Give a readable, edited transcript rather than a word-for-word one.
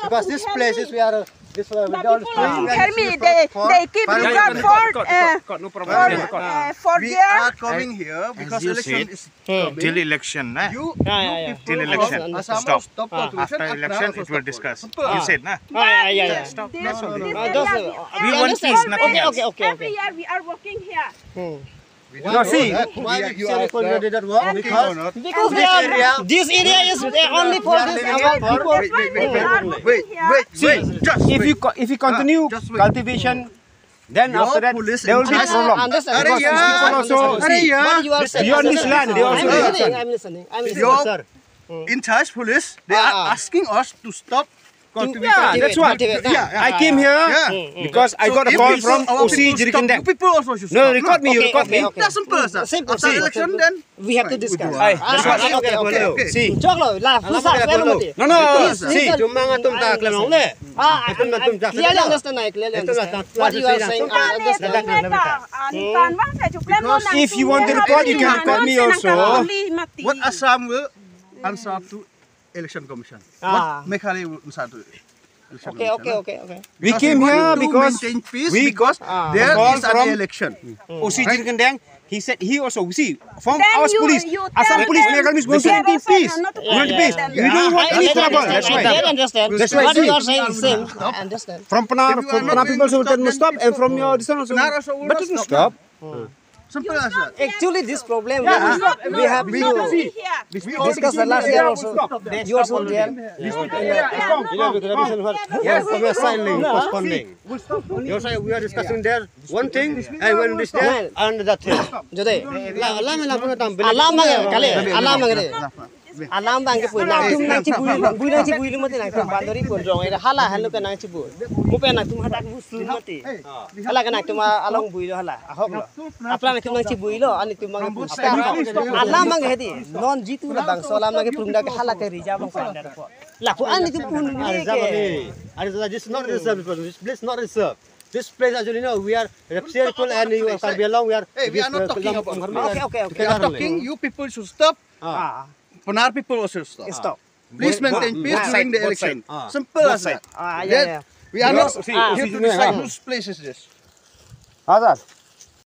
Because this place is where this Umkhermi, they keep reserved for We their are coming here because election is till election, nah? Till election. Stop. After election, it will discuss. You said, nah? Stop. That's all. We want peace, nothing else. Every year we are working here. No, see, why you are did that work? Because this area is only for this people. Wait, if you continue cultivation, then after that there will be problem. Because these people also You on this land, they also I'm listening. your in charge police, they are asking us to stop cultivation. Yeah, that's what. I came here because I got a call from OC Jirikendek. People also should No, stop. record me, you record me. That's simple, sir. After election, then We have to discuss. That's what. Okay. See. Choklo, la, No. See, cuma ngatum tak kelam oleh. Clearly understand. What you are saying, I understand. If you want to record, you can record me also. what Assam will answer to election commission? What Meghalaya will answer to election commission? Okay. We came here because maintain peace because there is an election. OC Jirikendek. He said he also see from our police, Assam police, Meghalaya is going to maintain peace. We want peace. We don't want any trouble. That's why. I understand. That's why. What you are saying is same. I understand. From Penar people also will stop, and from your this one also. But it will stop. Simple as that. Actually, this problem we have to discuss the last year also. You also there. Yes, we are silently postponing. You say we are discussing there one thing, and when this there, another thing. Jode. Alam kali. Alam bang ke pun nang tum nang cibu mati nang tum bandori pun rong ida hala halu ke nang cibu mupe nang tum hadak musul mati hala ke nang tum along bui lo hala ahok lo apla nang tum nang cibu lo ani tum mang alam bang hedi non jitu la bang solam nang ke prunda ke hala ke rija bang sandar ko la ko ani tum pun ni ke This is not reserved. This place not reserved. This place, as you know, we are people and you are belong. We are not talking about. Okay. We are talking. You people should stop. Penar people also stop. Stop. Please maintain peace during the election. Simple as that. Yeah. We are not here to decide whose place is this. Hazard.